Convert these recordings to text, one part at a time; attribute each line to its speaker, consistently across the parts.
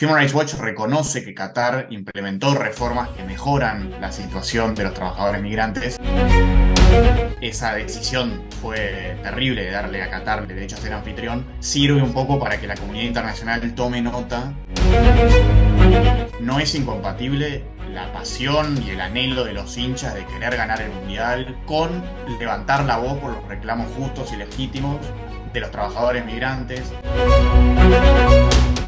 Speaker 1: Human Rights Watch reconoce que Qatar implementó reformas que mejoran la situación de los trabajadores migrantes. Esa decisión fue terrible de darle a Qatar el derecho a ser anfitrión. Sirve un poco para que la comunidad internacional tome nota. No es incompatible la pasión y el anhelo de los hinchas de querer ganar el Mundial con levantar la voz por los reclamos justos y legítimos de los trabajadores migrantes.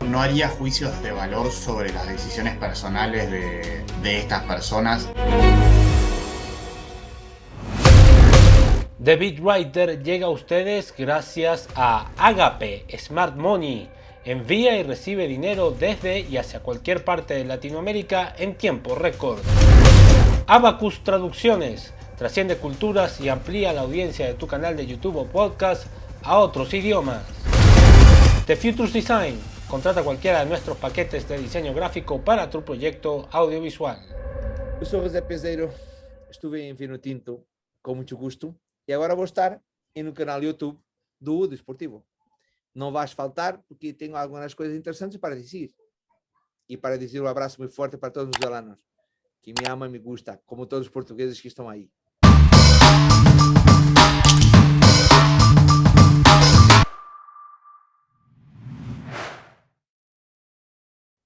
Speaker 1: No haría juicios de valor sobre las decisiones personales de estas personas.
Speaker 2: The Beat Writer llega a ustedes gracias a Agape Smart Money. Envía y recibe dinero desde y hacia cualquier parte de Latinoamérica en tiempo récord. Abacus Traducciones. Trasciende culturas y amplía la audiencia de tu canal de YouTube o podcast a otros idiomas. The Futures Design. Contrata cualquiera de nuestros paquetes de diseño gráfico para tu proyecto audiovisual.
Speaker 3: Eu sou José Peseiro, estuve em Vino Tinto com muito gosto e agora vou estar no canal YouTube do Desportivo. Não vais faltar porque tenho algumas coisas interessantes para dizer. E para dizer um abraço muito forte para todos os alanos que me amam e me gustam, como todos os portugueses que estão aí.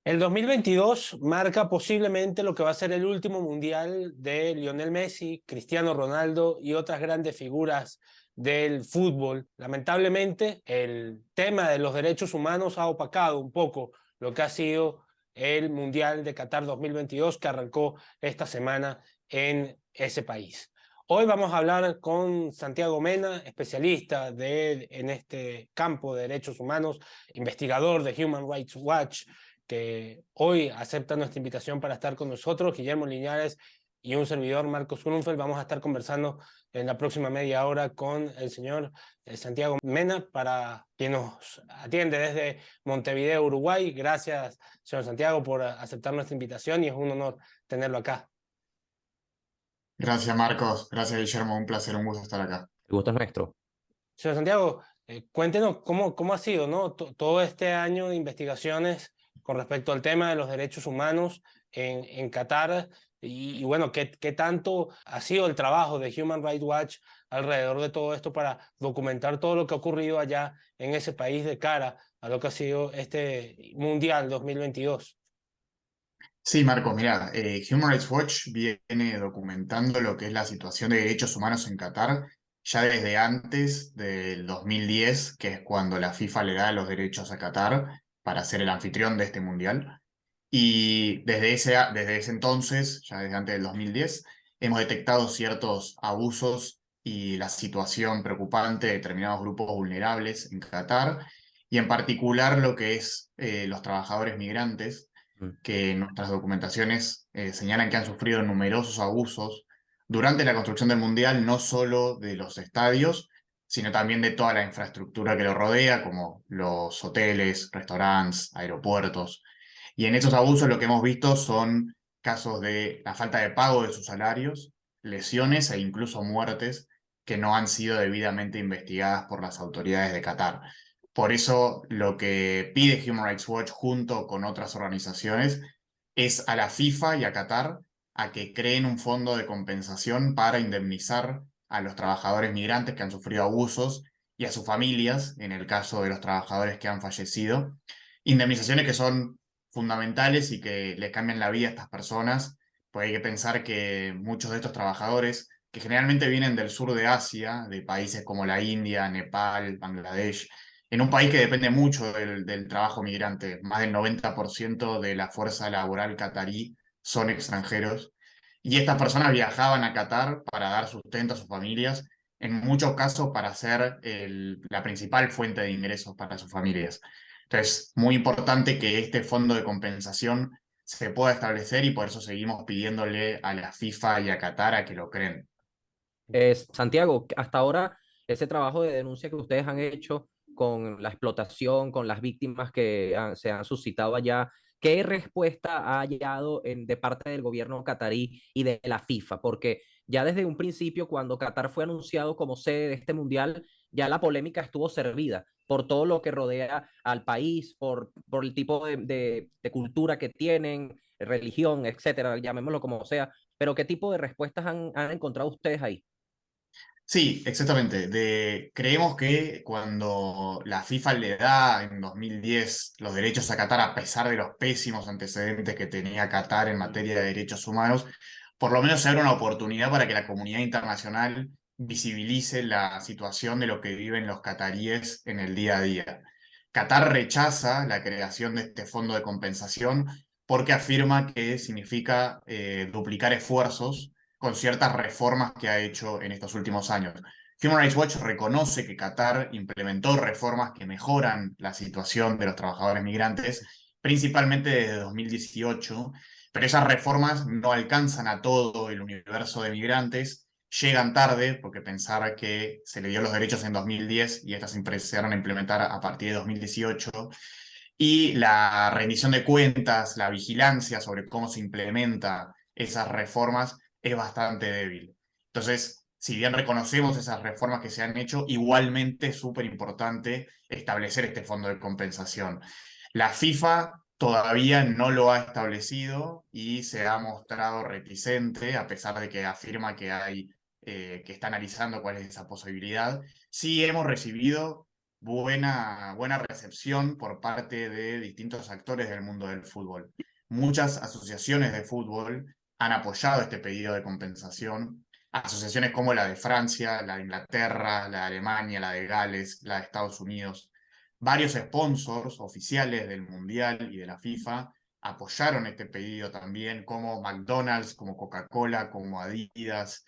Speaker 2: El 2022 marca posiblemente lo que va a ser el último mundial de Lionel Messi, Cristiano Ronaldo y otras grandes figuras del fútbol. Lamentablemente, el tema de los derechos humanos ha opacado un poco lo que ha sido el Mundial de Qatar 2022 que arrancó esta semana en ese país. Hoy vamos a hablar con Santiago Mena, especialista en este campo de derechos humanos, investigador de Human Rights Watch, que hoy acepta nuestra invitación para estar con nosotros. Guillermo Liñares y un servidor, Marcos Grunfeld, vamos a estar conversando en la próxima media hora con el señor Santiago Mena, para quien nos atiende desde Montevideo, Uruguay. Gracias, señor Santiago, por aceptar nuestra invitación y es un honor tenerlo acá.
Speaker 1: Gracias, Marcos. Gracias, Guillermo. Un placer, un gusto estar acá.
Speaker 4: El gusto es nuestro.
Speaker 2: Señor Santiago, cuéntenos cómo ha sido, ¿no? Todo este año de investigaciones con respecto al tema de los derechos humanos en Qatar y bueno, ¿qué tanto ha sido el trabajo de Human Rights Watch alrededor de todo esto para documentar todo lo que ha ocurrido allá en ese país de cara a lo que ha sido este Mundial 2022?
Speaker 1: Sí, Marcos, mira, Human Rights Watch viene documentando lo que es la situación de derechos humanos en Qatar ya desde antes del 2010, que es cuando la FIFA le da los derechos a Qatar para ser el anfitrión de este mundial. Y desde ese entonces, ya desde antes del 2010, hemos detectado ciertos abusos y la situación preocupante de determinados grupos vulnerables en Qatar, y en particular lo que es los trabajadores migrantes, que en nuestras documentaciones señalan que han sufrido numerosos abusos durante la construcción del Mundial, no solo de los estadios, sino también de toda la infraestructura que lo rodea, como los hoteles, restaurantes, aeropuertos. Y en esos abusos lo que hemos visto son casos de la falta de pago de sus salarios, lesiones e incluso muertes que no han sido debidamente investigadas por las autoridades de Qatar. Por eso lo que pide Human Rights Watch junto con otras organizaciones es a la FIFA y a Qatar a que creen un fondo de compensación para indemnizar a los trabajadores migrantes que han sufrido abusos y a sus familias, en el caso de los trabajadores que han fallecido. Indemnizaciones que son fundamentales y que les cambian la vida a estas personas, pues hay que pensar que muchos de estos trabajadores, que generalmente vienen del sur de Asia, de países como la India, Nepal, Bangladesh, en un país que depende mucho del trabajo migrante. Más del 90% de la fuerza laboral catarí son extranjeros. Y estas personas viajaban a Qatar para dar sustento a sus familias, en muchos casos para ser la principal fuente de ingresos para sus familias. Entonces, muy importante que este fondo de compensación se pueda establecer y por eso seguimos pidiéndole a la FIFA y a Qatar a que lo creen.
Speaker 4: Santiago, hasta ahora ese trabajo de denuncia que ustedes han hecho con la explotación, con las víctimas que se han suscitado allá, ¿qué respuesta ha hallado de parte del gobierno catarí y de la FIFA? Porque ya desde un principio, cuando Qatar fue anunciado como sede de este mundial, ya la polémica estuvo servida. por todo lo que rodea al país, por el tipo de cultura que tienen, religión, etcétera, llamémoslo como sea. Pero ¿qué tipo de respuestas han encontrado ustedes ahí?
Speaker 1: Sí, exactamente. Creemos que cuando la FIFA le da en 2010 los derechos a Qatar, a pesar de los pésimos antecedentes que tenía Qatar en materia de derechos humanos, por lo menos se abre una oportunidad para que la comunidad internacional visibilice la situación de lo que viven los cataríes en el día a día. Qatar rechaza la creación de este fondo de compensación porque afirma que significa duplicar esfuerzos con ciertas reformas que ha hecho en estos últimos años. Human Rights Watch reconoce que Qatar implementó reformas que mejoran la situación de los trabajadores migrantes, principalmente desde 2018, pero esas reformas no alcanzan a todo el universo de migrantes, llegan tarde, porque pensar que se le dio los derechos en 2010 y estas se empezaron a implementar a partir de 2018, y la rendición de cuentas, la vigilancia sobre cómo se implementa esas reformas es bastante débil. Entonces, si bien reconocemos esas reformas que se han hecho, igualmente es súper importante establecer este fondo de compensación. La FIFA todavía no lo ha establecido y se ha mostrado reticente, a pesar de que afirma que que está analizando cuál es esa posibilidad. Sí hemos recibido buena recepción por parte de distintos actores del mundo del fútbol. Muchas asociaciones de fútbol han apoyado este pedido de compensación. Asociaciones como la de Francia, la de Inglaterra, la de Alemania, la de Gales, la de Estados Unidos. Varios sponsors oficiales del Mundial y de la FIFA apoyaron este pedido también, como McDonald's, como Coca-Cola, como Adidas.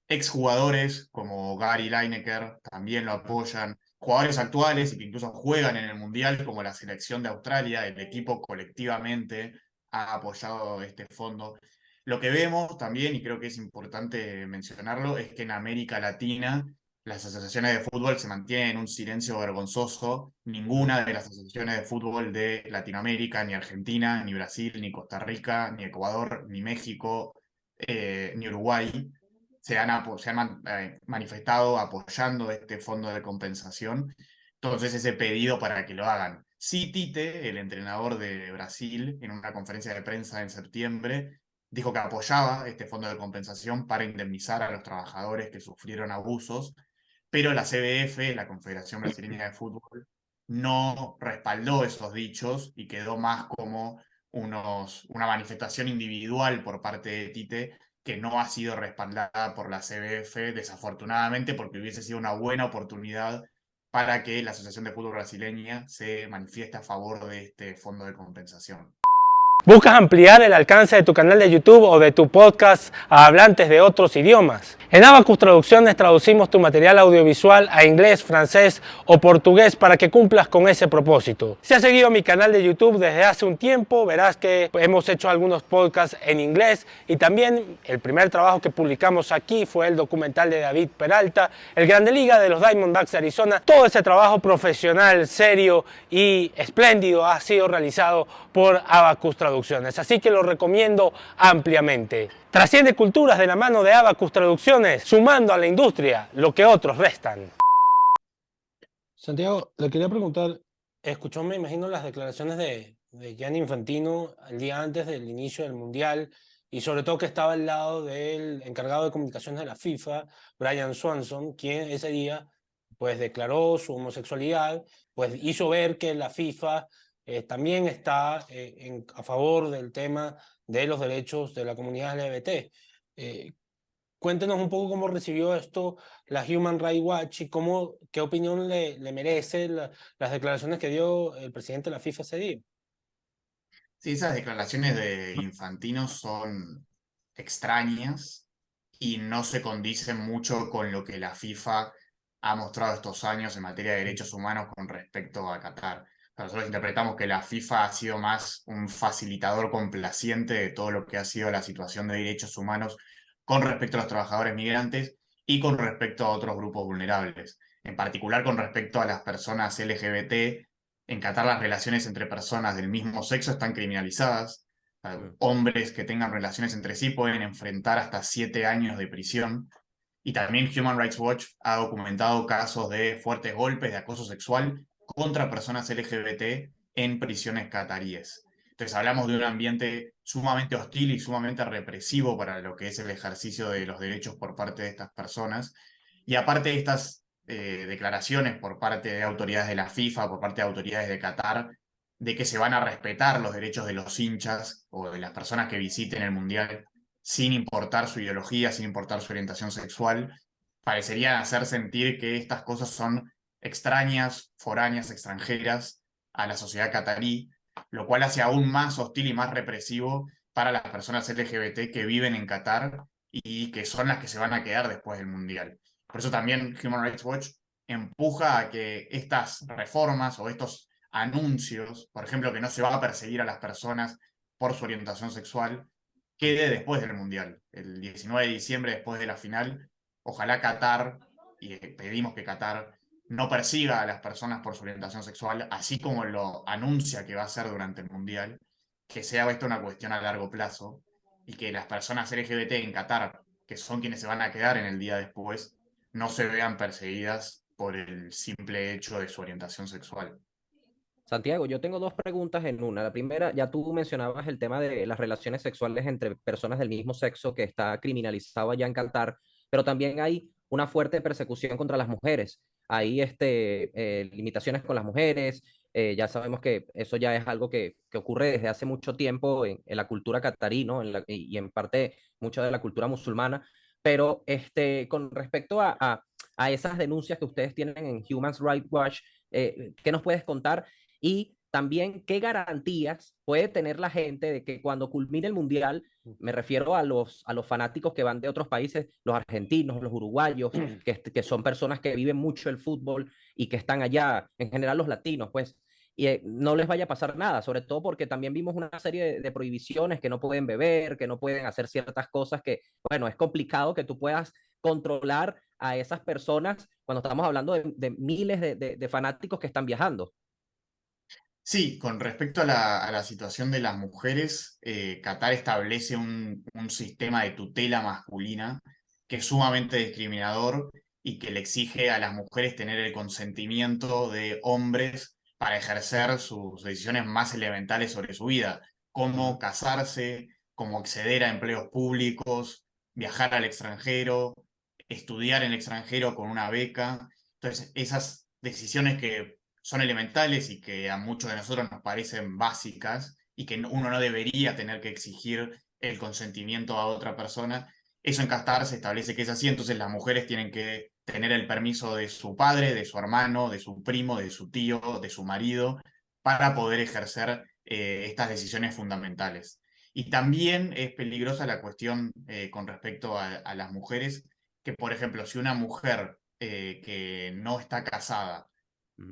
Speaker 1: Exjugadores como Gary Lineker también lo apoyan. Jugadores actuales y que incluso juegan en el Mundial, como la selección de Australia, el equipo colectivamente ha apoyado este fondo. Lo que vemos también, y creo que es importante mencionarlo, es que en América Latina las asociaciones de fútbol se mantienen en un silencio vergonzoso. Ninguna de las asociaciones de fútbol de Latinoamérica, ni Argentina, ni Brasil, ni Costa Rica, ni Ecuador, ni México, ni Uruguay se han manifestado apoyando este fondo de compensación. Entonces, ese pedido para que lo hagan. Sí, Tite, el entrenador de Brasil, en una conferencia de prensa en septiembre, dijo que apoyaba este fondo de compensación para indemnizar a los trabajadores que sufrieron abusos, pero la CBF, la Confederación Brasileña de Fútbol, no respaldó esos dichos y quedó más como una manifestación individual por parte de Tite que no ha sido respaldada por la CBF, desafortunadamente, porque hubiese sido una buena oportunidad para que la Asociación de Fútbol Brasileña se manifieste a favor de este fondo de compensación.
Speaker 2: ¿Buscas ampliar el alcance de tu canal de YouTube o de tu podcast a hablantes de otros idiomas? En Abacus Traducciones traducimos tu material audiovisual a inglés, francés o portugués para que cumplas con ese propósito. Si has seguido mi canal de YouTube desde hace un tiempo, verás que hemos hecho algunos podcasts en inglés y también el primer trabajo que publicamos aquí fue el documental de David Peralta, el Grande Liga de los Diamondbacks de Arizona. Todo ese trabajo profesional, serio y espléndido ha sido realizado por Abacus Traducciones, así que lo recomiendo ampliamente. Trasciende culturas de la mano de Abacus Traducciones, sumando a la industria lo que otros restan. Santiago, le quería preguntar, escuchó, me imagino, las declaraciones de Gianni Infantino el día antes del inicio del Mundial y sobre todo que estaba al lado del encargado de comunicaciones de la FIFA, Brian Swanson, quien ese día pues declaró su homosexualidad, pues hizo ver que la FIFA también está a favor del tema de los derechos de la comunidad LGBT. Cuéntenos un poco cómo recibió esto la Human Rights Watch y qué opinión le merece las declaraciones que dio el presidente de la FIFA ese día.
Speaker 1: Sí, esas declaraciones de Infantino son extrañas y no se condicen mucho con lo que la FIFA ha mostrado estos años en materia de derechos humanos con respecto a Qatar. Nosotros interpretamos que la FIFA ha sido más un facilitador complaciente de todo lo que ha sido la situación de derechos humanos con respecto a los trabajadores migrantes y con respecto a otros grupos vulnerables. En particular con respecto a las personas LGBT, en Qatar las relaciones entre personas del mismo sexo están criminalizadas. Hombres que tengan relaciones entre sí pueden enfrentar hasta 7 años de prisión. Y también Human Rights Watch ha documentado casos de fuertes golpes, de acoso sexual contra personas LGBT en prisiones cataríes. Entonces hablamos de un ambiente sumamente hostil y sumamente represivo para lo que es el ejercicio de los derechos por parte de estas personas. Y aparte de estas declaraciones por parte de autoridades de la FIFA, por parte de autoridades de Qatar, de que se van a respetar los derechos de los hinchas o de las personas que visiten el Mundial sin importar su ideología, sin importar su orientación sexual, parecerían hacer sentir que estas cosas son extrañas, foráneas, extranjeras a la sociedad catarí, lo cual hace aún más hostil y más represivo para las personas LGBT que viven en Qatar y que son las que se van a quedar después del Mundial. Por eso también Human Rights Watch empuja a que estas reformas o estos anuncios, por ejemplo, que no se va a perseguir a las personas por su orientación sexual, quede después del Mundial, el 19 de diciembre, después de la final. Ojalá Qatar, y pedimos que Qatar no persiga a las personas por su orientación sexual, así como lo anuncia que va a hacer durante el Mundial, que sea esto una cuestión a largo plazo y que las personas LGBT en Qatar, que son quienes se van a quedar en el día después, no se vean perseguidas por el simple hecho de su orientación sexual.
Speaker 4: Santiago, yo tengo dos preguntas en una. La primera, ya tú mencionabas el tema de las relaciones sexuales entre personas del mismo sexo que está criminalizado allá en Qatar, pero también hay una fuerte persecución contra las mujeres. Hay limitaciones con las mujeres. Ya sabemos que eso ya es algo que ocurre desde hace mucho tiempo en la cultura catarí, ¿no? Y en parte mucha de la cultura musulmana. Pero con respecto a esas denuncias que ustedes tienen en Human Rights Watch, ¿qué nos puedes contar? Y también, ¿qué garantías puede tener la gente de que cuando culmine el Mundial, me refiero a los fanáticos que van de otros países, los argentinos, los uruguayos, que son personas que viven mucho el fútbol y que están allá, en general los latinos, pues, y no les vaya a pasar nada, sobre todo porque también vimos una serie de prohibiciones, que no pueden beber, que no pueden hacer ciertas cosas que, bueno, es complicado que tú puedas controlar a esas personas cuando estamos hablando de miles de fanáticos que están viajando?
Speaker 1: Sí, con respecto a la situación de las mujeres, Qatar establece un sistema de tutela masculina que es sumamente discriminador y que le exige a las mujeres tener el consentimiento de hombres para ejercer sus decisiones más elementales sobre su vida, como casarse, como acceder a empleos públicos, viajar al extranjero, estudiar en el extranjero con una beca. Entonces, esas decisiones que son elementales y que a muchos de nosotros nos parecen básicas y que uno no debería tener que exigir el consentimiento a otra persona, eso en Qatar se establece que es así, entonces las mujeres tienen que tener el permiso de su padre, de su hermano, de su primo, de su tío, de su marido, para poder ejercer estas decisiones fundamentales. Y también es peligrosa la cuestión con respecto a las mujeres, que por ejemplo, si una mujer que no está casada,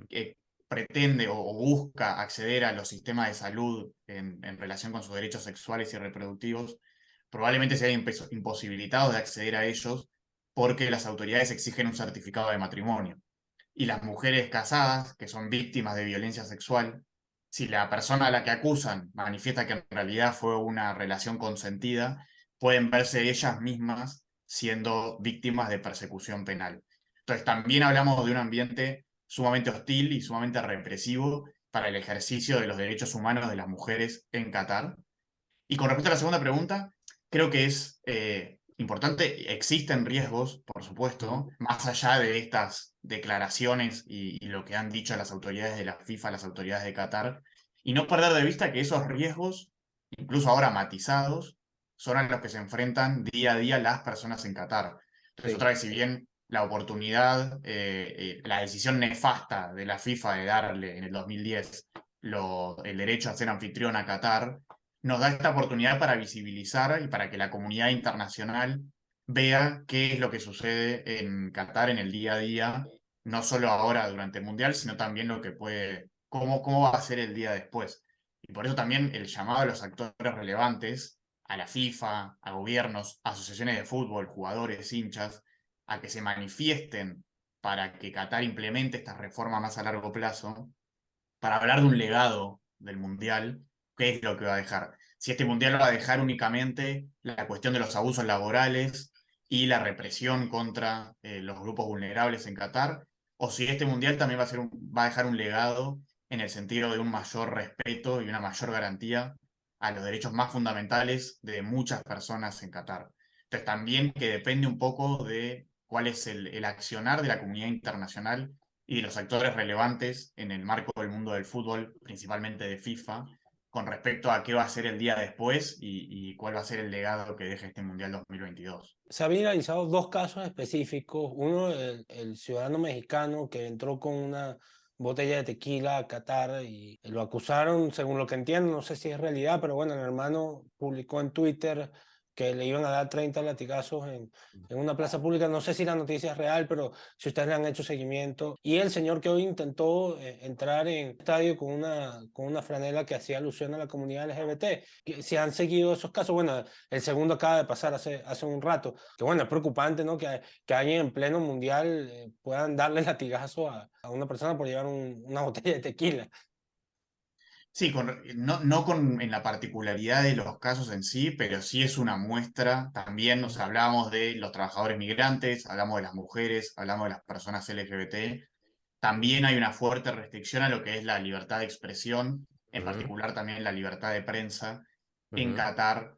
Speaker 1: que pretende o busca acceder a los sistemas de salud en relación con sus derechos sexuales y reproductivos, probablemente sean imposibilitados de acceder a ellos porque las autoridades exigen un certificado de matrimonio. Y las mujeres casadas, que son víctimas de violencia sexual, si la persona a la que acusan manifiesta que en realidad fue una relación consentida, pueden verse ellas mismas siendo víctimas de persecución penal. Entonces también hablamos de un ambiente sumamente hostil y sumamente represivo para el ejercicio de los derechos humanos de las mujeres en Qatar. Y con respecto a la segunda pregunta, creo que es importante, existen riesgos, por supuesto, más allá de estas declaraciones y lo que han dicho las autoridades de la FIFA, las autoridades de Qatar, y no perder de vista que esos riesgos, incluso ahora matizados, son a los que se enfrentan día a día las personas en Qatar. Entonces,
Speaker 4: Sí.
Speaker 1: otra vez, si bien la oportunidad, la decisión nefasta de la FIFA de darle en el 2010 el derecho a ser anfitrión a Qatar, nos da esta oportunidad para visibilizar y para que la comunidad internacional vea qué es lo que sucede en Qatar en el día a día, no solo ahora durante el Mundial, sino también lo que puede, cómo va a ser el día después. Y por eso también el llamado a los actores relevantes, a la FIFA, a gobiernos, asociaciones de fútbol, jugadores, hinchas, a que se manifiesten para que Qatar implemente esta reforma más a largo plazo, para hablar de un legado del Mundial, qué es lo que va a dejar. Si este Mundial va a dejar únicamente la cuestión de los abusos laborales y la represión contra los grupos vulnerables en Qatar, o si este mundial también va a dejar un legado en el sentido de un mayor respeto y una mayor garantía a los derechos más fundamentales de muchas personas en Qatar. Entonces también que depende un poco de cuál es el accionar de la comunidad internacional y de los actores relevantes en el marco del mundo del fútbol, principalmente de FIFA, con respecto a qué va a ser el día después y cuál va a ser el legado que deje este Mundial 2022.
Speaker 2: Se han viralizado dos casos específicos. Uno, el ciudadano mexicano que entró con una botella de tequila a Qatar y lo acusaron, según lo que entiendo, no sé si es realidad, pero bueno, el hermano publicó en Twitter que le iban a dar 30 latigazos en una plaza pública. No sé si la noticia es real, pero si ustedes le han hecho seguimiento. Y el señor que hoy intentó entrar en el estadio con una franela que hacía alusión a la comunidad LGBT. Si han seguido esos casos, bueno, el segundo acaba de pasar hace un rato. Que bueno, es preocupante, ¿no? Que alguien en pleno mundial puedan darle latigazo a una persona por llevar una botella de tequila.
Speaker 1: Sí, no en la particularidad de los casos en sí, pero sí es una muestra también, o sea, hablamos de los trabajadores migrantes, hablamos de las mujeres, hablamos de las personas LGBT, también hay una fuerte restricción a lo que es la libertad de expresión, en
Speaker 4: Ujú,
Speaker 1: particular también la libertad de prensa en
Speaker 4: ujú,
Speaker 1: Qatar,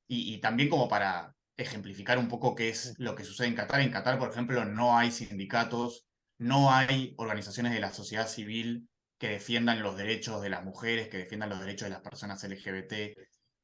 Speaker 1: y también como para ejemplificar un poco qué es lo que sucede en Qatar. En Qatar, por ejemplo, no hay sindicatos, no hay organizaciones de la sociedad civil que defiendan los derechos de las mujeres, que defiendan los derechos de las personas LGBT,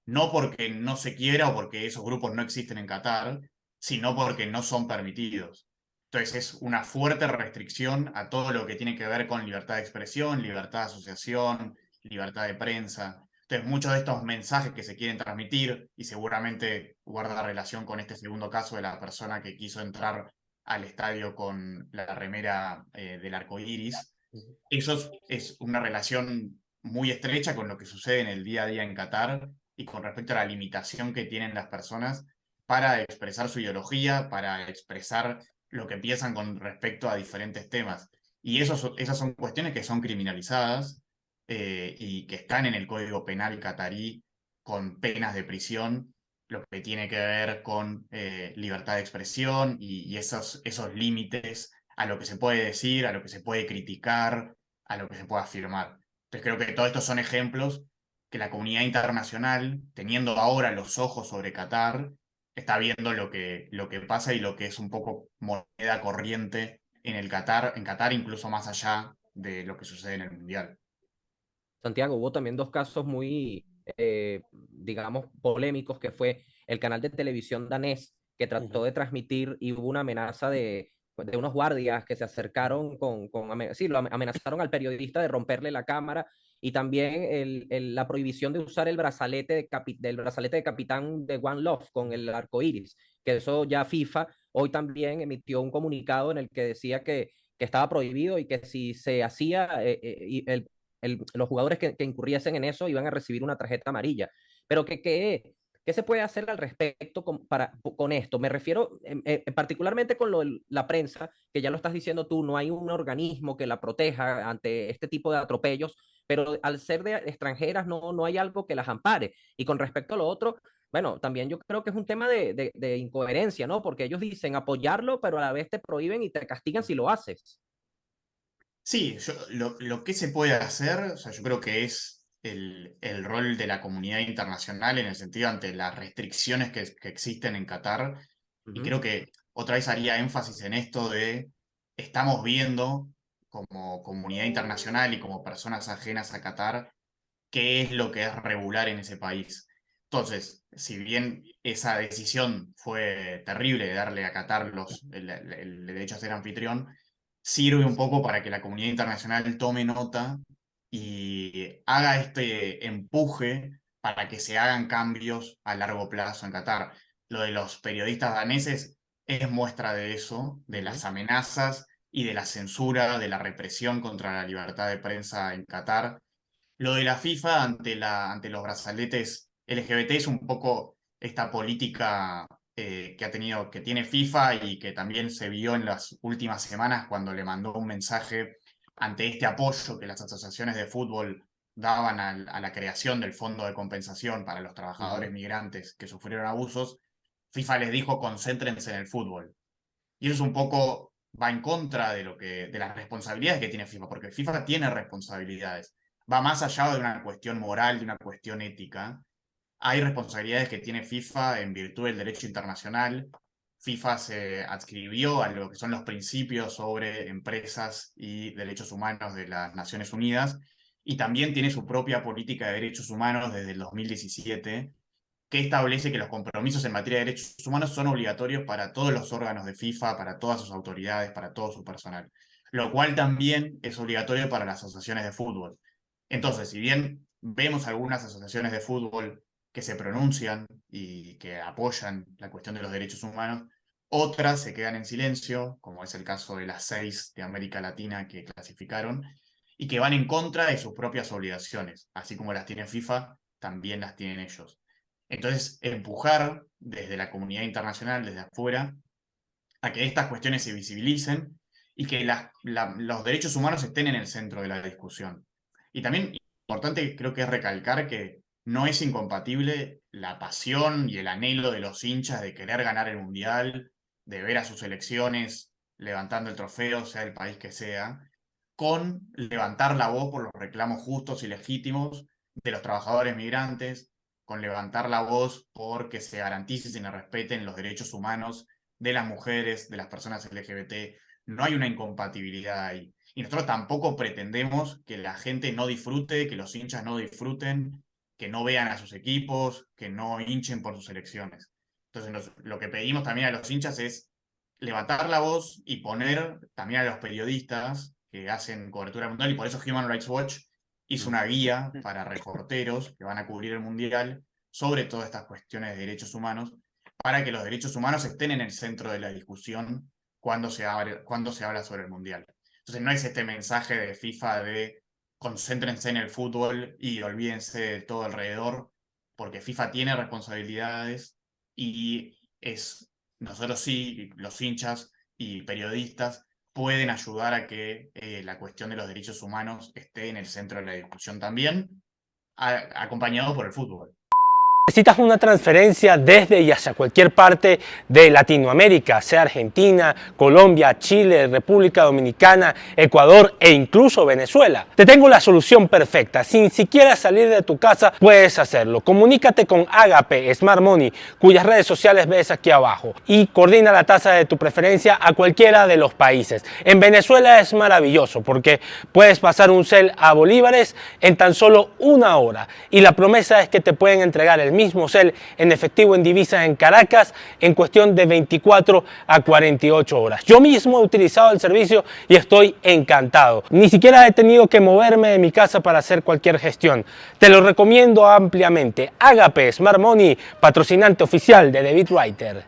Speaker 1: no porque no se quiera o porque esos grupos no existen en Qatar, sino porque no son permitidos. Entonces es una fuerte restricción a todo lo que tiene que ver con libertad de expresión, libertad de asociación, libertad de prensa. Entonces muchos de estos mensajes que se quieren transmitir, y seguramente guarda relación con este segundo caso de la persona que quiso entrar al estadio con la remera del arco iris,
Speaker 4: ujú.
Speaker 1: eso es una relación muy estrecha con lo que sucede en el día a día en Qatar y con respecto a la limitación que tienen las personas para expresar su ideología, para expresar lo que piensan con respecto a diferentes temas. Y esas son cuestiones que son criminalizadas y que están en el Código Penal catarí con penas de prisión, lo que tiene que ver con libertad de expresión y esos límites a lo que se puede decir, a lo que se puede criticar, a lo que se puede afirmar. Entonces creo que todos estos son ejemplos que la comunidad internacional, teniendo ahora los ojos sobre Qatar, está viendo lo que pasa y lo que es un poco moneda corriente en Qatar incluso más allá de lo que sucede en el Mundial.
Speaker 4: Santiago, hubo también dos casos muy, digamos, polémicos, que fue el canal de televisión danés que trató
Speaker 2: Ujú.
Speaker 4: de transmitir y hubo una amenaza de unos guardias que se acercaron sí, lo amenazaron al periodista de romperle la cámara, y también la prohibición de usar el brazalete del brazalete de capitán de One Love con el arco iris, que eso ya FIFA hoy también emitió un comunicado en el que decía que estaba prohibido y que si se hacía, los jugadores que incurriesen en eso iban a recibir una tarjeta amarilla. Pero ¿qué se puede hacer al respecto con esto? Me refiero particularmente con la prensa, que ya lo estás diciendo tú, no hay un organismo que la proteja ante este tipo de atropellos, pero al ser de extranjeras no hay algo que las ampare. Y con respecto a lo otro, bueno, también yo creo que es un tema de incoherencia, ¿no? Porque ellos dicen apoyarlo, pero a la vez te prohíben y te castigan si lo haces.
Speaker 1: Sí, lo que se puede hacer, o sea, yo creo que es el rol de la comunidad internacional en el sentido ante las restricciones que existen en Qatar,
Speaker 4: Uh
Speaker 1: y
Speaker 4: -huh,
Speaker 1: creo que otra vez haría énfasis en esto de estamos viendo como comunidad internacional y como personas ajenas a Qatar qué es lo que es regular en ese país. Entonces, si bien esa decisión fue terrible de darle a Qatar el derecho a ser anfitrión, sirve un poco para que la comunidad internacional tome nota y haga este empuje para que se hagan cambios a largo plazo en Qatar. Lo de los periodistas daneses es muestra de eso,
Speaker 4: uh
Speaker 1: de
Speaker 4: -huh.
Speaker 1: las amenazas y de la censura, de la represión contra la libertad de prensa en Qatar. Lo de la FIFA ante los brazaletes LGBT es un poco esta política que tiene FIFA y que también se vio en las últimas semanas cuando le mandó un mensaje ante este apoyo que las asociaciones de fútbol daban a la creación del fondo de compensación para los
Speaker 4: Uh -huh.
Speaker 1: trabajadores migrantes que sufrieron abusos. FIFA les dijo concéntrense en el fútbol. Y eso es un poco va en contra de las responsabilidades que tiene FIFA, porque FIFA tiene responsabilidades. Va más allá de una cuestión moral, de una cuestión ética. Hay responsabilidades que tiene FIFA en virtud del derecho internacional. FIFA se adscribió a lo que son los principios sobre empresas y derechos humanos de las Naciones Unidas, y también tiene su propia política de derechos humanos desde el 2017, que establece que los compromisos en materia de derechos humanos son obligatorios para todos los órganos de FIFA, para todas sus autoridades, para todo su personal, lo cual también es obligatorio para las asociaciones de fútbol. Entonces, si bien vemos algunas asociaciones de fútbol que se pronuncian y que apoyan la cuestión de los derechos humanos, otras se quedan en silencio, como es el caso de las 6 de América Latina que clasificaron, y que van en contra de sus propias obligaciones, así como las tiene FIFA, también las tienen ellos. Entonces, empujar desde la comunidad internacional, desde afuera, a que estas cuestiones se visibilicen y que los derechos humanos estén en el centro de la discusión. Y también importante creo que es recalcar que no es incompatible la pasión y el anhelo de los hinchas de querer ganar el Mundial, de ver a sus selecciones levantando el trofeo, sea el país que sea, con levantar la voz por los reclamos justos y legítimos de los trabajadores migrantes, con levantar la voz porque se garanticen y se respeten los derechos humanos de las mujeres, de las personas LGBT. No hay una incompatibilidad ahí. Y nosotros tampoco pretendemos que la gente no disfrute, que los hinchas no disfruten, que no vean a sus equipos, que no hinchen por sus selecciones. Entonces, lo que pedimos también a los hinchas es levantar la voz y poner también a los periodistas que hacen cobertura mundial, y por eso Human Rights Watch hizo una guía para reporteros que van a cubrir el Mundial sobre todas estas cuestiones de derechos humanos, para que los derechos humanos estén en el centro de la discusión cuando se habla sobre el Mundial. Entonces no es este mensaje de FIFA de concéntrense en el fútbol y olvídense de todo alrededor, porque FIFA tiene responsabilidades y nosotros sí, los hinchas y periodistas, pueden ayudar a que la cuestión de los derechos humanos esté en el centro de la discusión también, acompañado por el fútbol.
Speaker 2: Necesitas una transferencia desde y hacia cualquier parte de Latinoamérica, sea Argentina, Colombia, Chile, República Dominicana, Ecuador e incluso Venezuela. Te tengo la solución perfecta. Sin siquiera salir de tu casa puedes hacerlo. Comunícate con Agape Smart Money, cuyas redes sociales ves aquí abajo, y coordina la tasa de tu preferencia a cualquiera de los países. En Venezuela es maravilloso porque puedes pasar un cel a bolívares en tan solo 1 hora, y la promesa es que te pueden entregar el mismo cel en efectivo en divisa en Caracas en cuestión de 24 a 48 horas. Yo mismo he utilizado el servicio y estoy encantado. Ni siquiera he tenido que moverme de mi casa para hacer cualquier gestión. Te lo recomiendo ampliamente. Agape Smart Money, patrocinante oficial de David Writer.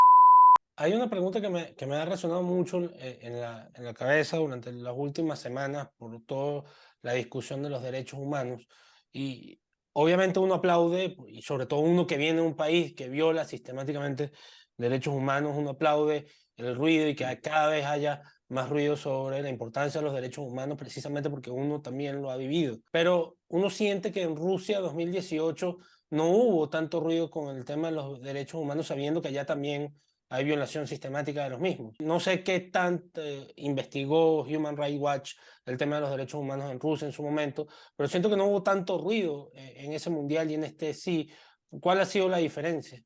Speaker 2: Hay una pregunta que me ha resonado mucho en la cabeza durante las últimas semanas por toda la discusión de los derechos humanos. Y obviamente uno aplaude, y sobre todo uno que viene de un país que viola sistemáticamente derechos humanos, uno aplaude el ruido y que cada vez haya más ruido sobre la importancia de los derechos humanos, precisamente porque uno también lo ha vivido. Pero uno siente que en Rusia 2018 no hubo tanto ruido con el tema de los derechos humanos, sabiendo que allá también hay violación sistemática de los mismos. No sé qué tanto investigó Human Rights Watch el tema de los derechos humanos en Rusia en su momento, pero siento que no hubo tanto ruido en ese mundial y en este sí. ¿Cuál ha sido la diferencia?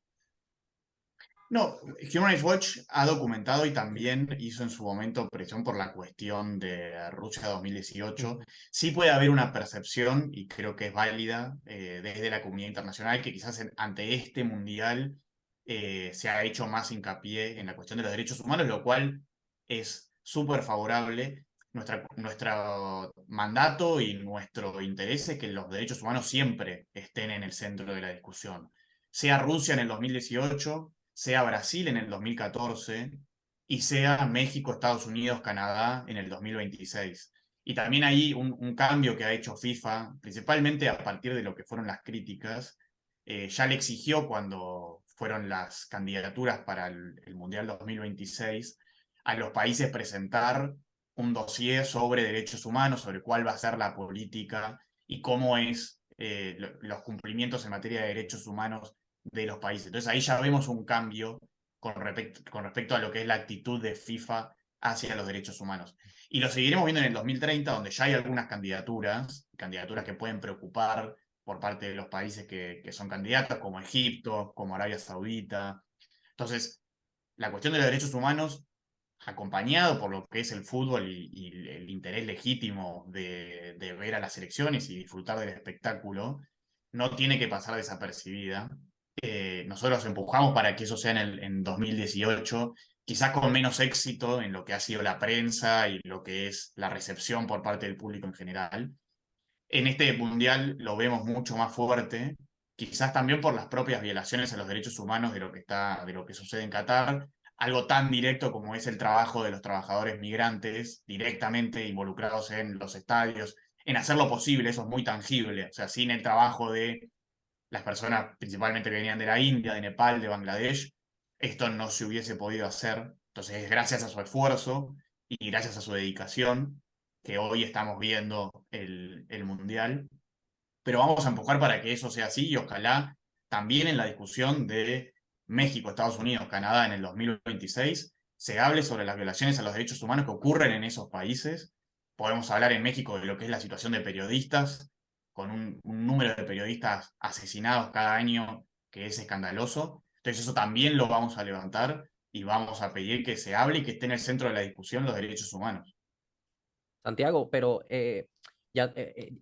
Speaker 1: No, Human Rights Watch ha documentado y también hizo en su momento presión por la cuestión de Rusia 2018. Sí puede haber una percepción, y creo que es válida, desde la comunidad internacional, que quizás ante este mundial se ha hecho más hincapié en la cuestión de los derechos humanos, lo cual es súper favorable. Nuestro mandato y nuestro interés es que los derechos humanos siempre estén en el centro de la discusión. Sea Rusia en el 2018, sea Brasil en el 2014 y sea México, Estados Unidos, Canadá en el 2026. Y también hay un cambio que ha hecho FIFA, principalmente a partir de lo que fueron las críticas. Ya le exigió cuando fueron las candidaturas para el Mundial 2026 a los países presentar un dossier sobre derechos humanos, sobre cuál va a ser la política y cómo es los cumplimientos en materia de derechos humanos de los países. Entonces ahí ya vemos un cambio con respecto a lo que es la actitud de FIFA hacia los derechos humanos. Y lo seguiremos viendo en el 2030, donde ya hay algunas candidaturas que pueden preocupar por parte de los países que son candidatos, como Egipto, como Arabia Saudita. Entonces, la cuestión de los derechos humanos, acompañado por lo que es el fútbol y el interés legítimo de ver a las selecciones y disfrutar del espectáculo, no tiene que pasar desapercibida. Nosotros empujamos para que eso sea en 2018, quizás con menos éxito en lo que ha sido la prensa y lo que es la recepción por parte del público en general. En este mundial lo vemos mucho más fuerte, quizás también por las propias violaciones a los derechos humanos de lo que sucede en Qatar, algo tan directo como es el trabajo de los trabajadores migrantes directamente involucrados en los estadios, en hacer lo posible, eso es muy tangible, o sea, sin el trabajo de las personas principalmente que venían de la India, de Nepal, de Bangladesh, esto no se hubiese podido hacer. Entonces es gracias a su esfuerzo y gracias a su dedicación que hoy estamos viendo el Mundial. Pero vamos a empujar para que eso sea así y ojalá también en la discusión de México, Estados Unidos, Canadá en el 2026 se hable sobre las violaciones a los derechos humanos que ocurren en esos países. Podemos hablar en México de lo que es la situación de periodistas, con un número de periodistas asesinados cada año que es escandaloso. Entonces eso también lo vamos a levantar y vamos a pedir que se hable y que esté en el centro de la discusión los derechos humanos.
Speaker 4: Santiago, pero ya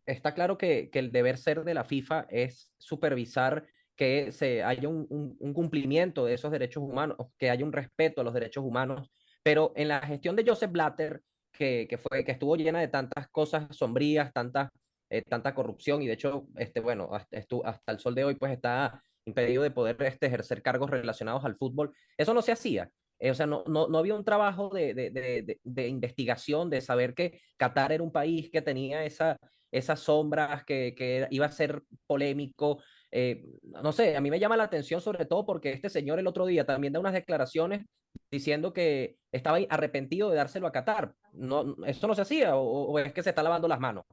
Speaker 4: está claro que el deber ser de la FIFA es supervisar que se haya un cumplimiento de esos derechos humanos, que haya un respeto a los derechos humanos, pero en la gestión de Joseph Blatter, que estuvo llena de tantas cosas sombrías, tanta corrupción, y de hecho, bueno, hasta el sol de hoy, pues está impedido de poder ejercer cargos relacionados al fútbol. Eso no se hacía. O sea, no había un trabajo de investigación, de saber que Qatar era un país que tenía esas sombras, que iba a ser polémico. No sé, a mí me llama la atención sobre todo porque este señor el otro día también da unas declaraciones diciendo que estaba arrepentido de dárselo a Qatar. No, ¿eso no se hacía o es que se está lavando las manos?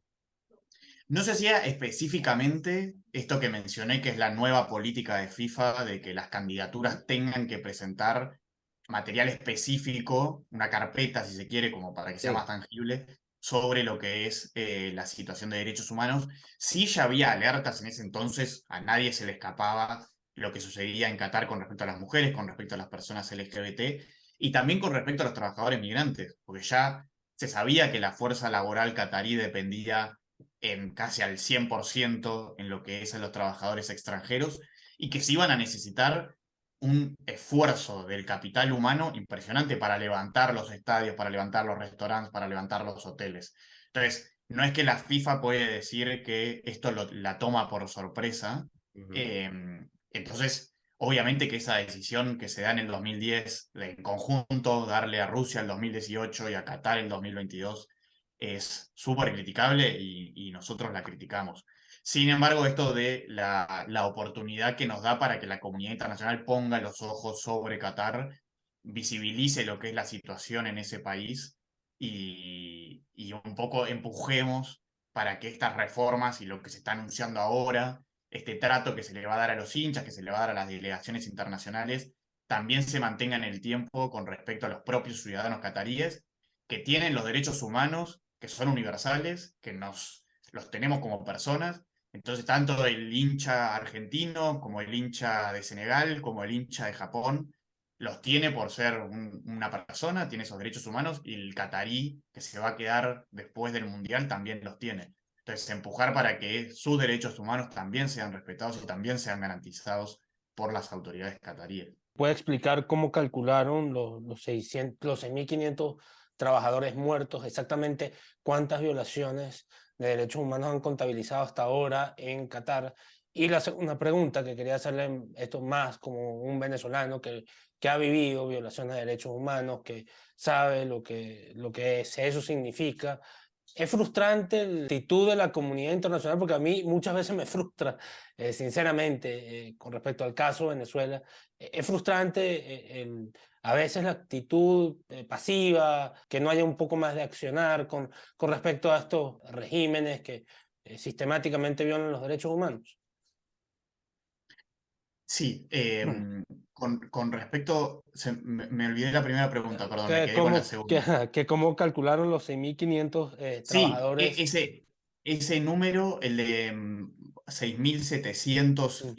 Speaker 1: No se hacía específicamente esto que mencioné, que es la nueva política de FIFA, de que las candidaturas tengan que presentar material específico, una carpeta, si se quiere, como para que sea más
Speaker 4: Sí.
Speaker 1: tangible, sobre lo que es la situación de derechos humanos. Sí ya había alertas en ese entonces, a nadie se le escapaba lo que sucedía en Qatar con respecto a las mujeres, con respecto a las personas LGBT y también con respecto a los trabajadores migrantes, porque ya se sabía que la fuerza laboral catarí dependía en casi al 100% en lo que es a los trabajadores extranjeros y que se iban a necesitar un esfuerzo del capital humano impresionante para levantar los estadios, para levantar los restaurantes, para levantar los hoteles. Entonces, no es que la FIFA puede decir que esto la toma por sorpresa.
Speaker 4: Ujú.
Speaker 1: Eh, entonces, obviamente que esa decisión que se da en el 2010 de en conjunto darle a Rusia el 2018 y a Qatar el 2022 es súper criticable y nosotros la criticamos. Sin embargo, esto de la oportunidad que nos da para que la comunidad internacional ponga los ojos sobre Qatar, visibilice lo que es la situación en ese país y un poco empujemos para que estas reformas y lo que se está anunciando ahora, este trato que se le va a dar a los hinchas, que se le va a dar a las delegaciones internacionales, también se mantenga en el tiempo con respecto a los propios ciudadanos cataríes que tienen los derechos humanos, que son universales, que los tenemos como personas. Entonces, tanto el hincha argentino como el hincha de Senegal, como el hincha de Japón, los tiene por ser una persona, tiene esos derechos humanos, y el catarí que se va a quedar después del Mundial también los tiene. Entonces, empujar para que sus derechos humanos también sean respetados y también sean garantizados por las autoridades cataríes.
Speaker 2: ¿Puede explicar cómo calcularon los 600, los 6.500 trabajadores muertos, exactamente cuántas violaciones de derechos humanos han contabilizado hasta ahora en Qatar? Y la segunda pregunta que quería hacerle, esto más como un venezolano que ha vivido violaciones de derechos humanos, que sabe lo que eso significa. Es frustrante la actitud de la comunidad internacional porque a mí muchas veces me frustra, sinceramente, con respecto al caso de Venezuela. Es frustrante a veces la actitud pasiva, que no haya un poco más de accionar con respecto a estos regímenes que sistemáticamente violan los derechos humanos.
Speaker 1: Sí, con respecto, me olvidé la primera pregunta, perdón, me
Speaker 2: Que
Speaker 1: quedé con la
Speaker 2: cómo,
Speaker 1: segunda.
Speaker 2: que cómo calcularon los 6.500
Speaker 1: Sí,
Speaker 2: trabajadores.
Speaker 1: ese número, el de 6.740
Speaker 2: Mm,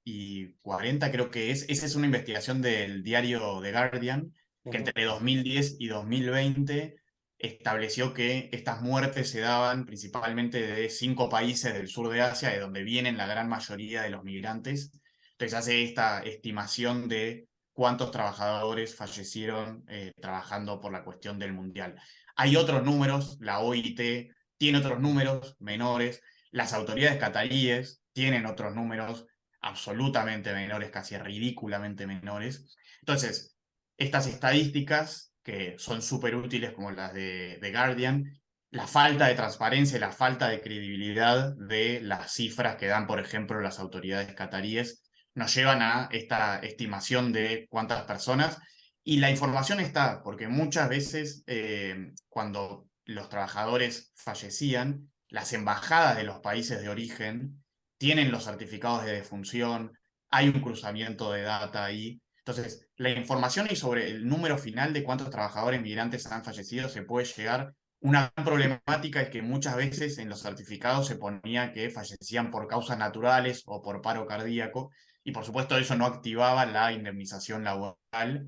Speaker 1: y 40 creo que es, esa es una investigación del diario The Guardian, que
Speaker 2: ujú,
Speaker 1: entre 2010 y 2020 estableció que estas muertes se daban principalmente de 5 países del sur de Asia, de donde vienen la gran mayoría de los migrantes. Entonces hace esta estimación de cuántos trabajadores fallecieron trabajando por la cuestión del mundial. Hay otros números, la OIT tiene otros números menores, las autoridades cataríes tienen otros números absolutamente menores, casi ridículamente menores. Entonces, estas estadísticas, que son súper útiles como las de The Guardian, la falta de transparencia, la falta de credibilidad de las cifras que dan, por ejemplo, las autoridades cataríes, nos llevan a esta estimación de cuántas personas. Y la información está, porque muchas veces cuando los trabajadores fallecían, las embajadas de los países de origen tienen los certificados de defunción, hay un cruzamiento de data ahí. Entonces, la información y sobre el número final de cuántos trabajadores migrantes han fallecido se puede llegar. Una problemática es que muchas veces en los certificados se ponía que fallecían por causas naturales o por paro cardíaco, y por supuesto eso no activaba la indemnización laboral,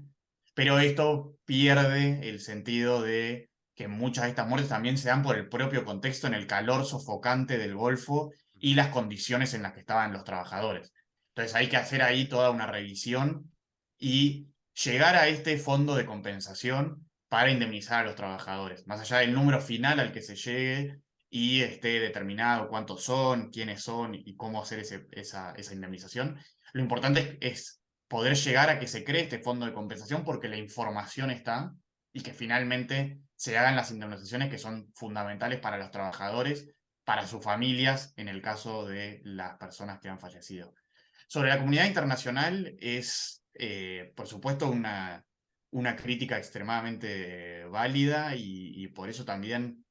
Speaker 1: pero esto pierde el sentido de que muchas de estas muertes también se dan por el propio contexto en el calor sofocante del Golfo y las condiciones en las que estaban los trabajadores. Entonces hay que hacer ahí toda una revisión y llegar a este fondo de compensación para indemnizar a los trabajadores, más allá del número final al que se llegue y esté determinado cuántos son, quiénes son y cómo hacer esa indemnización. Lo importante es poder llegar a que se cree este fondo de compensación porque la información está y que finalmente se hagan las indemnizaciones que son fundamentales para los trabajadores, para sus familias, en el caso de las personas que han fallecido. Sobre la comunidad internacional es, por supuesto, una crítica extremadamente válida y por eso también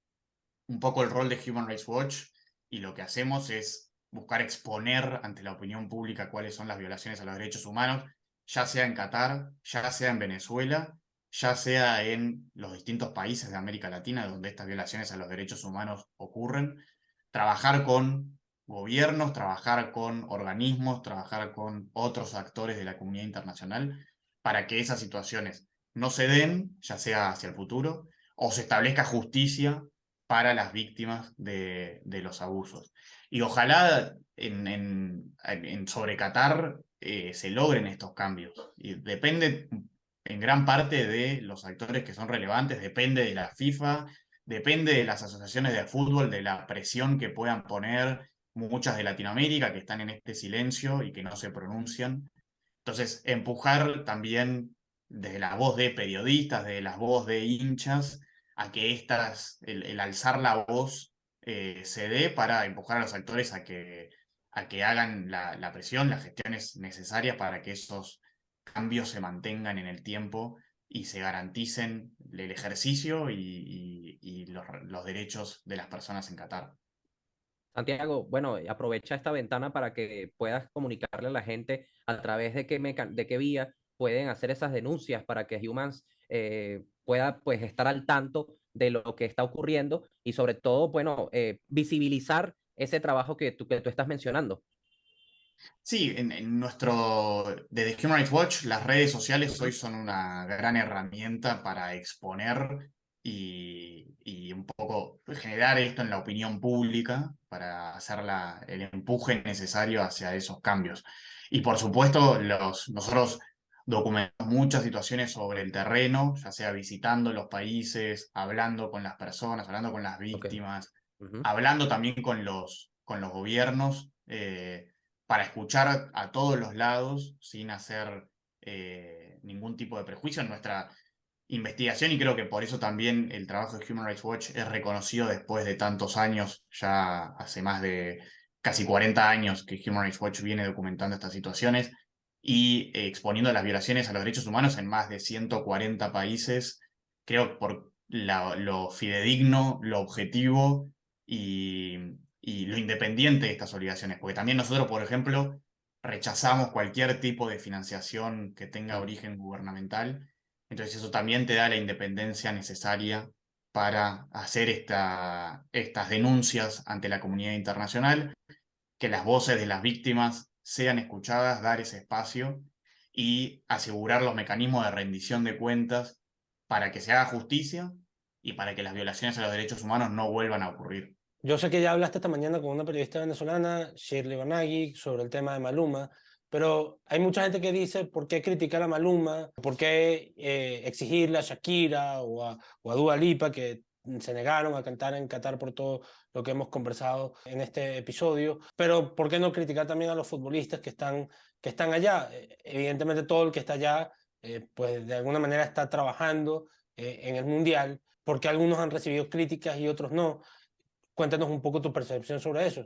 Speaker 1: un poco el rol de Human Rights Watch y lo que hacemos es buscar exponer ante la opinión pública cuáles son las violaciones a los derechos humanos, ya sea en Qatar, ya sea en Venezuela, ya sea en los distintos países de América Latina donde estas violaciones a los derechos humanos ocurren, trabajar con gobiernos, trabajar con organismos, trabajar con otros actores de la comunidad internacional para que esas situaciones no se den, ya sea hacia el futuro, o se establezca justicia para las víctimas de los abusos. Y ojalá sobre Qatar se logren estos cambios. Y depende en gran parte de los actores que son relevantes, depende de la FIFA, depende de las asociaciones de fútbol, de la presión que puedan poner muchas de Latinoamérica que están en este silencio y que no se pronuncian. Entonces, empujar también desde la voz de periodistas, de las voz de hinchas, a que el alzar la voz se dé para empujar a los actores a que hagan la presión, las gestiones necesarias para que esos cambios se mantengan en el tiempo y se garanticen el ejercicio y los derechos de las personas en Qatar.
Speaker 4: Santiago, bueno, aprovecha esta ventana para que puedas comunicarle a la gente a través de de qué vía pueden hacer esas denuncias para que Humans pueda pues estar al tanto de lo que está ocurriendo y sobre todo, bueno, visibilizar ese trabajo que tú estás mencionando.
Speaker 1: Sí, desde Human Rights Watch, las redes sociales hoy son una gran herramienta para exponer y un poco generar esto en la opinión pública para hacer el empuje necesario hacia esos cambios. Y por supuesto, nosotros documentamos muchas situaciones sobre el terreno, ya sea visitando los países, hablando con las personas, hablando con las
Speaker 4: Ok.
Speaker 1: víctimas,
Speaker 4: Ujú.
Speaker 1: hablando también con los gobiernos. Para escuchar a todos los lados sin hacer ningún tipo de prejuicio en nuestra investigación, y creo que por eso también el trabajo de Human Rights Watch es reconocido después de tantos años, ya hace más de casi 40 años que Human Rights Watch viene documentando estas situaciones y exponiendo las violaciones a los derechos humanos en más de 140 países, creo por lo fidedigno, lo objetivo y lo independiente de estas obligaciones, porque también nosotros, por ejemplo, rechazamos cualquier tipo de financiación que tenga origen gubernamental. Entonces eso también te da la independencia necesaria para hacer estas denuncias ante la comunidad internacional, que las voces de las víctimas sean escuchadas, dar ese espacio y asegurar los mecanismos de rendición de cuentas para que se haga justicia y para que las violaciones a los derechos humanos no vuelvan a ocurrir.
Speaker 2: Yo sé que ya hablaste esta mañana con una periodista venezolana, Shirley Banaghi, sobre el tema de Maluma, pero hay mucha gente que dice, ¿por qué criticar a Maluma? ¿Por qué exigirle a Shakira o a Dua Lipa, que se negaron a cantar en Qatar por todo lo que hemos conversado en este episodio? Pero ¿por qué no criticar también a los futbolistas que están allá? Evidentemente todo el que está allá, pues de alguna manera está trabajando en el Mundial, porque algunos han recibido críticas y otros no. Cuéntanos un poco tu percepción sobre eso.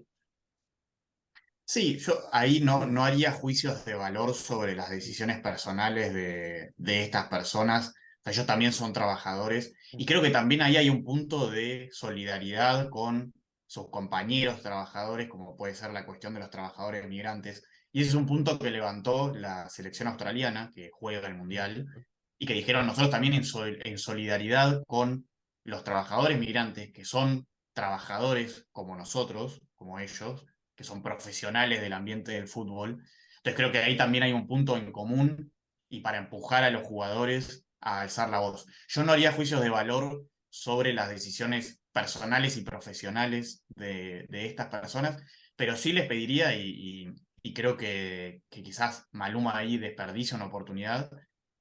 Speaker 1: Sí, yo ahí no haría juicios de valor sobre las decisiones personales de estas personas. O sea, ellos también son trabajadores y creo que también ahí hay un punto de solidaridad con sus compañeros trabajadores, como puede ser la cuestión de los trabajadores migrantes. Y ese es un punto que levantó la selección australiana, que juega el Mundial, y que dijeron nosotros también en solidaridad con los trabajadores migrantes, que son trabajadores como nosotros, como ellos, que son profesionales del ambiente del fútbol. Entonces creo que ahí también hay un punto en común y para empujar a los jugadores a alzar la voz. Yo no haría juicios de valor sobre las decisiones personales y profesionales de estas personas, pero sí les pediría, y creo que quizás Maluma ahí desperdicia una oportunidad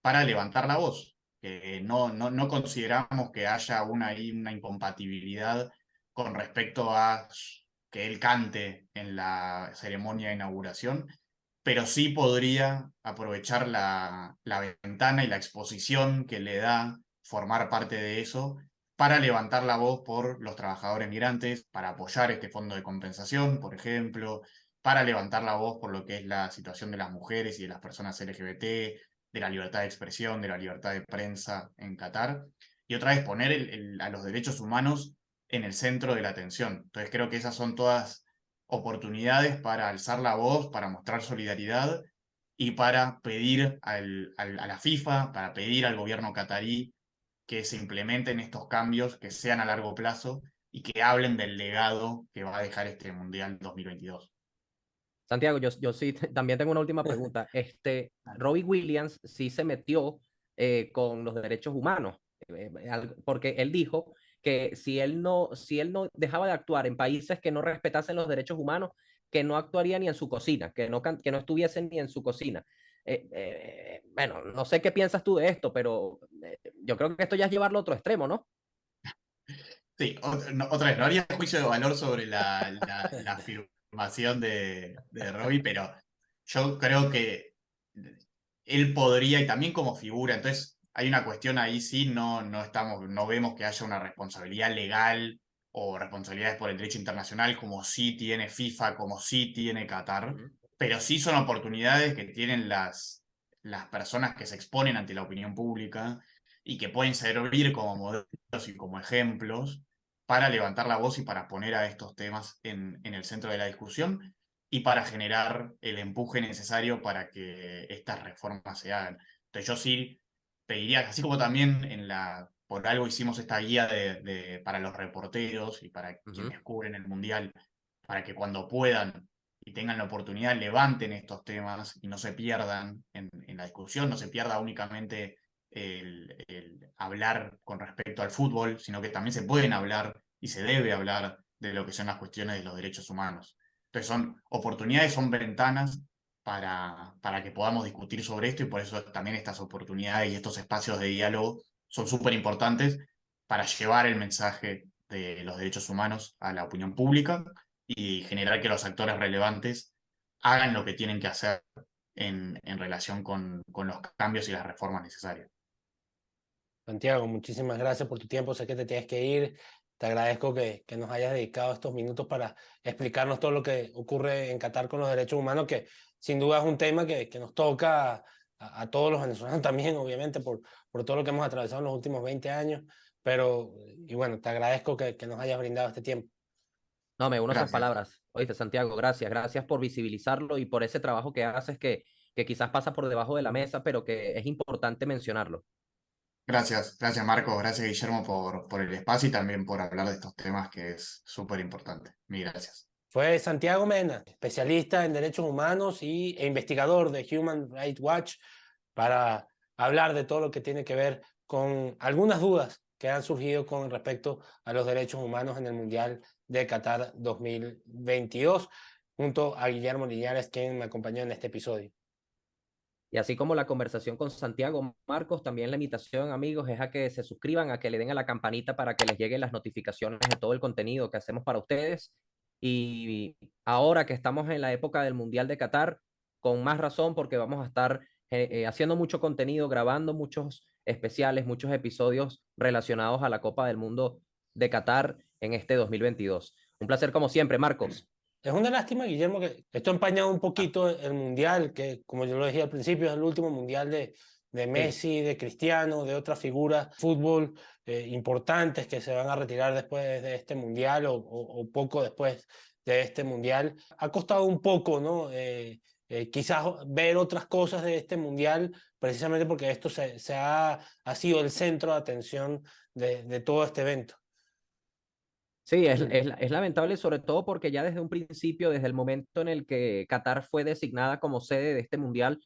Speaker 1: para levantar la voz, que no consideramos que haya ahí una incompatibilidad con respecto a que él cante en la ceremonia de inauguración, pero sí podría aprovechar la ventana y la exposición que le da formar parte de eso para levantar la voz por los trabajadores migrantes, para apoyar este fondo de compensación, por ejemplo, para levantar la voz por lo que es la situación de las mujeres y de las personas LGBT, de la libertad de expresión, de la libertad de prensa en Qatar, y otra vez poner a los derechos humanos en el centro de la atención. Entonces creo que esas son todas oportunidades para alzar la voz, para mostrar solidaridad y para pedir a la FIFA, para pedir al gobierno catarí que se implementen estos cambios, que sean a largo plazo y que hablen del legado que va a dejar este Mundial 2022.
Speaker 4: Santiago, yo sí también tengo una última pregunta. Robbie Williams sí se metió con los derechos humanos, porque él dijo que si él no dejaba de actuar en países que no respetasen los derechos humanos, que no actuaría ni en su cocina, que no estuviese ni en su cocina. Bueno, no sé qué piensas tú de esto, pero yo creo que esto ya es llevarlo a otro extremo, ¿no?
Speaker 1: Sí, otra vez, no haría juicio de valor sobre la afirmación de Robbie, pero yo creo que él podría, y también como figura, entonces hay una cuestión ahí, sí, no vemos que haya una responsabilidad legal o responsabilidades por el derecho internacional como sí tiene FIFA, como sí tiene Qatar, pero sí son oportunidades que tienen las personas que se exponen ante la opinión pública y que pueden servir como modelos y como ejemplos para levantar la voz y para poner a estos temas en el centro de la discusión y para generar el empuje necesario para que estas reformas se hagan. Entonces yo sí pediría, así como también por algo hicimos esta guía para los reporteros y para quienes cubren el Mundial, para que cuando puedan y tengan la oportunidad levanten estos temas y no se pierdan en la discusión, no se pierda únicamente el hablar con respecto al fútbol, sino que también se pueden hablar y se debe hablar de lo que son las cuestiones de los derechos humanos. Entonces son oportunidades, son ventanas para que podamos discutir sobre esto y por eso también estas oportunidades y estos espacios de diálogo son súper importantes para llevar el mensaje de los derechos humanos a la opinión pública y generar que los actores relevantes hagan lo que tienen que hacer en relación con los cambios y las reformas necesarias.
Speaker 2: Santiago, muchísimas gracias por tu tiempo. Sé que te tienes que ir. Te agradezco que nos hayas dedicado estos minutos para explicarnos todo lo que ocurre en Qatar con los derechos humanos, que sin duda es un tema que nos toca a todos los venezolanos también, obviamente, por todo lo que hemos atravesado en los últimos 20 años. Pero, y bueno, te agradezco que nos hayas brindado este tiempo.
Speaker 4: No, me uno a esas
Speaker 1: Gracias.
Speaker 4: palabras. Oíste, Santiago, gracias. Gracias por visibilizarlo y por ese trabajo que haces que quizás pasa por debajo de la mesa, pero que es importante mencionarlo.
Speaker 1: Gracias Marco, gracias Guillermo por el espacio y también por hablar de estos temas que es súper importante. Mil gracias.
Speaker 2: Fue Santiago Mena, especialista en derechos humanos e investigador de Human Rights Watch, para hablar de todo lo que tiene que ver con algunas dudas que han surgido con respecto a los derechos humanos en el Mundial de Qatar 2022, junto a Guillermo Liñares, quien me acompañó en este episodio.
Speaker 4: Y así como la conversación con Santiago Marcos, también la invitación, amigos, es a que se suscriban, a que le den a la campanita para que les lleguen las notificaciones de todo el contenido que hacemos para ustedes. Y ahora que estamos en la época del Mundial de Qatar, con más razón, porque vamos a estar haciendo mucho contenido, grabando muchos especiales, muchos episodios relacionados a la Copa del Mundo de Qatar en este 2022. Un placer como siempre, Marcos.
Speaker 2: Es una lástima, Guillermo, que esto ha empañado un poquito el Mundial, que como yo lo decía al principio, es el último Mundial de
Speaker 4: Sí.
Speaker 2: Messi, de Cristiano, de otras figuras de fútbol importantes que se van a retirar después de este Mundial o poco después de este Mundial. Ha costado un poco, ¿no? Quizás ver otras cosas de este Mundial, precisamente porque esto ha sido el centro de atención de todo este evento.
Speaker 4: Sí, es lamentable, sobre todo porque ya desde un principio, desde el momento en el que Qatar fue designada como sede de este mundial,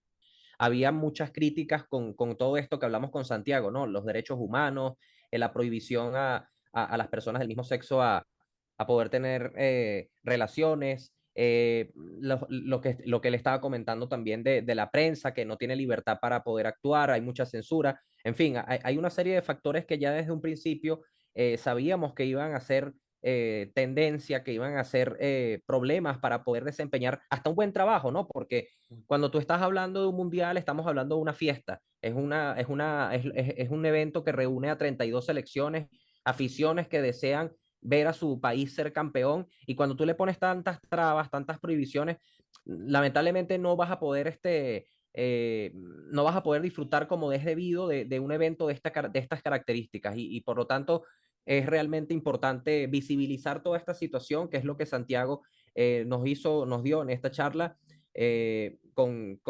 Speaker 4: había muchas críticas con todo esto que hablamos con Santiago, ¿no? Los derechos humanos, la prohibición a las personas del mismo sexo a poder tener relaciones, lo que le estaba comentando también de la prensa, que no tiene libertad para poder actuar, hay mucha censura, en fin, hay una serie de factores que ya desde un principio sabíamos que iban a ser tendencia, que iban a ser problemas para poder desempeñar hasta un buen trabajo, ¿no? Porque cuando tú estás hablando de un mundial, estamos hablando de una fiesta, es un evento que reúne a 32 selecciones, aficiones que desean ver a su país ser campeón, y cuando tú le pones tantas trabas, tantas prohibiciones, lamentablemente no vas a poder disfrutar como es debido de un evento de estas características y por lo tanto es realmente importante visibilizar toda esta situación, que es lo que Santiago nos dio en esta charla, con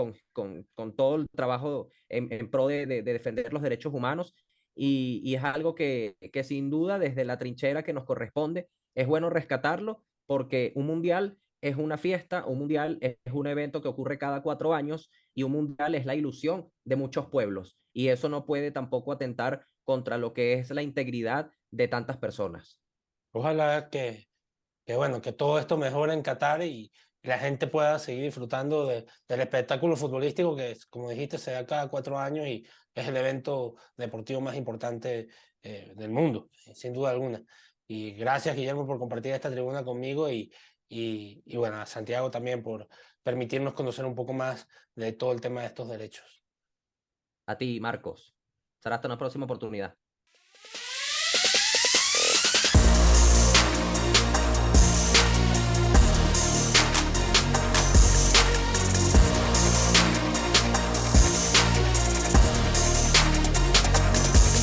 Speaker 4: todo el trabajo en pro de defender los derechos humanos. Y es algo que sin duda desde la trinchera que nos corresponde es bueno rescatarlo, porque un mundial es una fiesta, un mundial es un evento que ocurre cada 4 años y un mundial es la ilusión de muchos pueblos y eso no puede tampoco atentar contra lo que es la integridad de tantas personas.
Speaker 2: Ojalá bueno, que todo esto mejore en Qatar y la gente pueda seguir disfrutando del espectáculo futbolístico que, como dijiste, se da cada 4 años y es el evento deportivo más importante del mundo, sin duda alguna. Y gracias, Guillermo, por compartir esta tribuna conmigo y bueno, a Santiago también por permitirnos conocer un poco más de todo el tema de estos derechos.
Speaker 4: A ti, Marcos. Será hasta una próxima oportunidad.